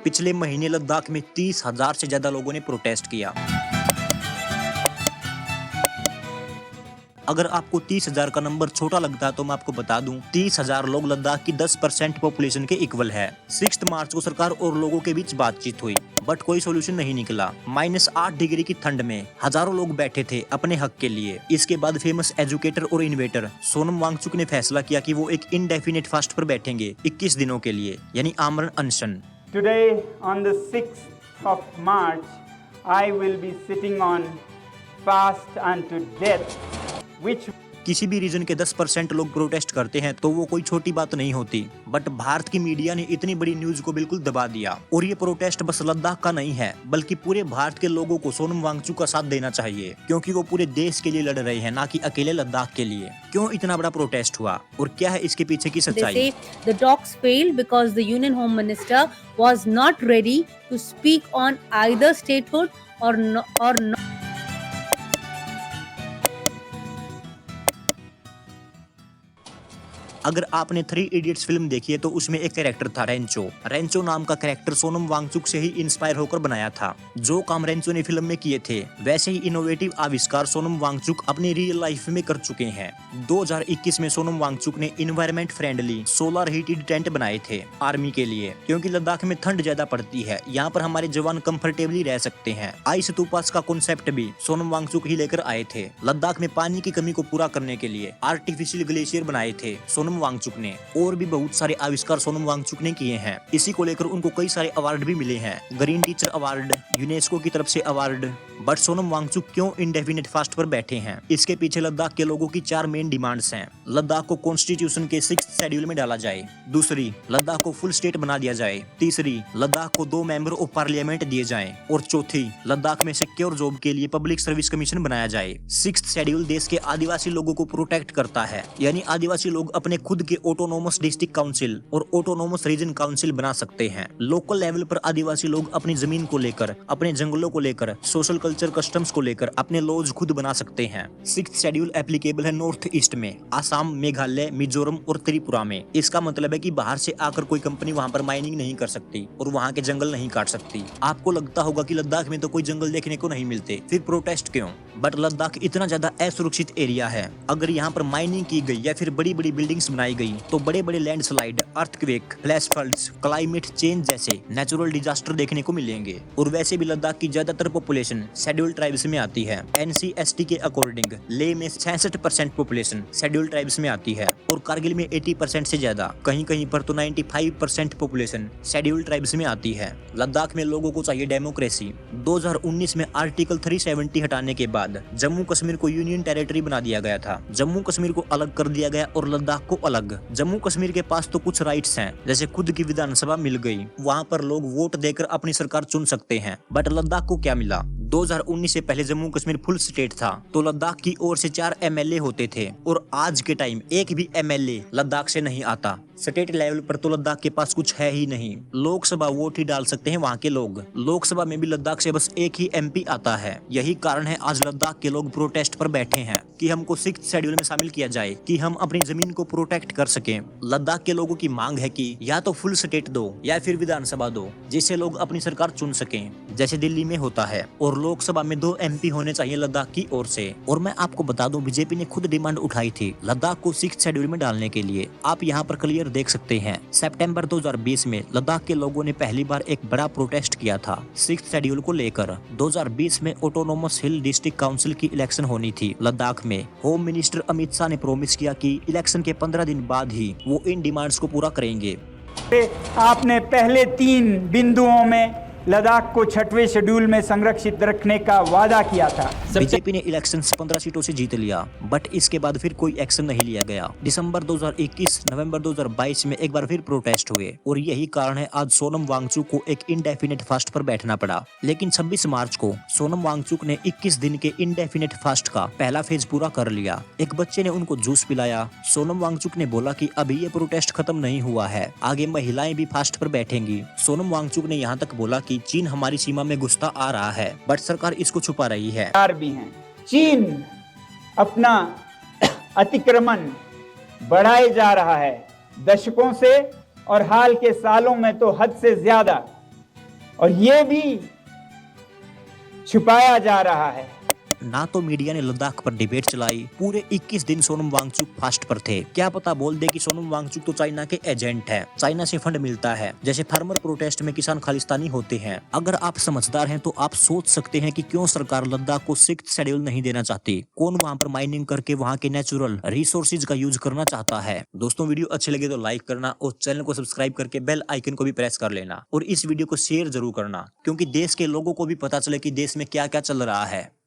पिछले महीने लद्दाख में 30,000 से ज्यादा लोगों ने प्रोटेस्ट किया। अगर आपको 30,000 का नंबर छोटा लगता है तो मैं आपको बता दूं 30,000 लोग लद्दाख की 10% पॉपुलेशन के इक्वल है। 6 मार्च को सरकार और लोगों के बीच बातचीत हुई बट कोई सोल्यूशन नहीं निकला। -8 डिग्री की ठंड में हजारों लोग बैठे थे अपने हक के लिए। इसके बाद फेमस एजुकेटर और इन्वेटर सोनम वांगचुक ने फैसला किया कि वो एक इनडेफिनिट फास्ट पर बैठेंगे 21 दिनों के लिए, यानी आमरण अनशन। Today on the 6th of March, I will be sitting on fast unto death, which किसी भी रीजन के 10% लोग प्रोटेस्ट करते हैं तो वो कोई छोटी बात नहीं होती, बट भारत की मीडिया ने इतनी बड़ी न्यूज को बिल्कुल दबा दिया। और ये प्रोटेस्ट बस लद्दाख का नहीं है बल्कि पूरे भारत के लोगों को सोनम वांगचुक का साथ देना चाहिए, क्योंकि वो पूरे देश के लिए लड़ रहे हैं, ना कि अकेले लद्दाख के लिए। क्यों इतना बड़ा प्रोटेस्ट हुआ और क्या है इसके पीछे की सच्चाई? They say the talks failed because the Union Home Minister was not ready to speak on either statehood or not. अगर आपने 3 इडियट्स फिल्म देखी है तो उसमें एक कैरेक्टर था रेंचो। रेंचो नाम का कैरेक्टर सोनम वांगचुक से ही इंस्पायर होकर बनाया था। जो काम रेंचो ने फिल्म में किए थे वैसे ही इनोवेटिव आविष्कार सोनम वांगचुक अपनी रियल लाइफ में कर चुके हैं। 2021 में सोनम वांगचुक ने environment friendly solar heated tent बनाए थे आर्मी के लिए, क्योंकि लद्दाख में ठंड ज्यादा पड़ती है। यहाँ पर हमारे जवान कंफर्टेबली रह सकते हैं। आइस टू पास का कॉन्सेप्ट भी सोनम वांगचुक ही लेकर आए थे। लद्दाख में पानी की कमी को पूरा करने के लिए आर्टिफिशियल ग्लेशियर बनाए थे सोनम वांगचुक ने। और भी बहुत सारे आविष्कार सोनम वांगचुक ने किए हैं। इसी को लेकर उनको कई सारे अवार्ड भी मिले हैं, ग्रीन टीचर अवार्ड, यूनेस्को की तरफ से अवार्ड। बट सोनम वांगचुक क्यों इंडेफिनिट फास्ट पर बैठे हैं? इसके पीछे लद्दाख के लोगों की 4 मेन डिमांड्स हैं। लद्दाख को कॉन्स्टिट्यूशन के 6th शेड्यूल में डाला जाए। दूसरी, लद्दाख को फुल स्टेट बना दिया जाए। तीसरी, लद्दाख को 2 मेंबर ऑफ पार्लियामेंट दिए जाएं। और चौथी, लद्दाख में सिक्योर जॉब के लिए पब्लिक सर्विस कमीशन बनाया जाए। 6th शेड्यूल देश के आदिवासी लोगों को प्रोटेक्ट करता है, यानी आदिवासी लोग अपने खुद के ऑटोनोमस डिस्ट्रिक्ट काउंसिल और ऑटोनोमस रीजन काउंसिल बना सकते हैं। लोकल लेवल पर आदिवासी लोग अपनी जमीन को लेकर, अपने जंगलों को लेकर, सोशल कल्चर कस्टम्स को लेकर अपने लॉज खुद बना सकते हैं। 6th शेड्यूल एप्लीकेबल है नॉर्थ ईस्ट में, आसाम, मेघालय, मिजोरम और त्रिपुरा में। इसका मतलब है कि बाहर से आकर कोई कंपनी वहां पर माइनिंग नहीं कर सकती और वहां के जंगल नहीं काट सकती। आपको लगता होगा कि लद्दाख में तो कोई जंगल देखने को नहीं मिलते, फिर प्रोटेस्ट क्यों? बट लद्दाख इतना ज्यादा असुरक्षित एरिया है। अगर यहाँ पर माइनिंग की गई या फिर बड़ी बड़ी बिल्डिंग्स बनाई गई तो बड़े बड़े landslide, earthquake, flash floods, climate change जैसे नेचुरल डिजास्टर देखने को मिलेंगे। और वैसे भी लद्दाख की ज्यादातर पॉपुलेशन शेड्यूल ट्राइब्स में आती है। NCST के अकॉर्डिंग लेह में 66% पॉपुलेशन शेड्यूल ट्राइब्स में आती है और कारगिल में 80% से ज्यादा, कहीं कहीं पर तो 95% पॉपुलेशन शेड्यूल ट्राइब्स में आती है। लद्दाख में लोगों को चाहिए डेमोक्रेसी। 2019 में आर्टिकल 370 हटाने के बाद जम्मू कश्मीर को यूनियन टेरिटरी बना दिया गया था। जम्मू कश्मीर को अलग कर दिया गया और लद्दाख को अलग। जम्मू कश्मीर के पास तो कुछ राइट्स हैं, जैसे खुद की विधानसभा मिल गई, वहां पर लोग वोट देकर अपनी सरकार चुन सकते हैं। बट लद्दाख को क्या मिला? 2019 से पहले जम्मू कश्मीर फुल स्टेट था तो लद्दाख की ओर से 4 MLA होते थे और आज के टाइम एक भी MLA लद्दाख से नहीं आता। स्टेट लेवल पर तो लद्दाख के पास कुछ है ही नहीं। लोकसभा वोट ही डाल सकते हैं वहाँ के लोग। लोकसभा में भी लद्दाख से बस एक ही MP आता है। यही कारण है आज लद्दाख के लोग प्रोटेस्ट पर बैठे हैं कि हमको 6th शेड्यूल में शामिल किया जाए, कि हम अपनी जमीन को प्रोटेक्ट कर सकें। लद्दाख के लोगों की मांग है कि या तो फुल स्टेट दो या फिर विधानसभा दो, जिससे लोग अपनी सरकार चुन सकें, जैसे दिल्ली में होता है। और लोकसभा में 2 MP होने चाहिए लद्दाख की ओर से। और मैं आपको बता दूं, बीजेपी ने खुद डिमांड उठाई थी लद्दाख को 6th शेड्यूल में डालने के लिए। आप यहाँ पर क्लियर देख सकते हैं। सितंबर 2020 में लद्दाख के लोगों ने पहली बार एक बड़ा प्रोटेस्ट किया था 6th शेड्यूल को लेकर। 2020 में ऑटोनोमस हिल डिस्ट्रिक्ट काउंसिल की इलेक्शन होनी थी लद्दाख में। होम मिनिस्टर अमित शाह ने प्रॉमिस किया कि इलेक्शन के 15 दिन बाद ही वो इन डिमांड्स को पूरा करेंगे। आपने पहले 3 बिंदुओं में लद्दाख को 6वें शेड्यूल में संरक्षित रखने का वादा किया था। बीजेपी ने इलेक्शन 15 सीटों से जीत लिया, बट इसके बाद फिर कोई एक्शन नहीं लिया गया। दिसंबर 2021, नवंबर 2022 में एक बार फिर प्रोटेस्ट हुए और यही कारण है आज सोनम वांगचुक को एक इंडेफिनिट फास्ट पर बैठना पड़ा। लेकिन 26 मार्च को सोनम वांगचुक ने 21 दिन के इंडेफिनिट फास्ट का पहला फेज पूरा कर लिया। एक बच्चे ने उनको जूस पिलाया। सोनम वांगचुक ने बोला कि अभी ये प्रोटेस्ट खत्म नहीं हुआ है, आगे महिलाएं भी फास्ट पर बैठेंगी। सोनम वांगचुक ने यहाँ तक बोला कि चीन हमारी सीमा में घुसता आ रहा है, बट सरकार इसको छुपा रही है। भी हैं। चीन अपना अतिक्रमण बढ़ाए जा रहा है दशकों से, और हाल के सालों में तो हद से ज्यादा। और ये भी छुपाया जा रहा है। ना तो मीडिया ने लद्दाख पर डिबेट चलाई, पूरे 21 दिन सोनम वांगचुक फास्ट पर थे। क्या पता बोल दे कि सोनम वांगचुक तो चाइना के एजेंट है, चाइना से फंड मिलता है, जैसे फार्मर प्रोटेस्ट में किसान खालिस्तानी होते हैं। अगर आप समझदार हैं तो आप सोच सकते हैं कि क्यों सरकार लद्दाख को 6th शेड्यूल नहीं देना चाहती। कौन वहां पर माइनिंग करके वहां के नेचुरल रिसोर्सेज का यूज करना चाहता है। दोस्तों, वीडियो अच्छे लगे तो लाइक करना और चैनल को सब्सक्राइब करके बेल आइकन को भी प्रेस कर लेना और इस वीडियो को शेयर जरूर करना, क्योंकि देश के लोगों को भी पता चले कि देश में क्या क्या चल रहा है।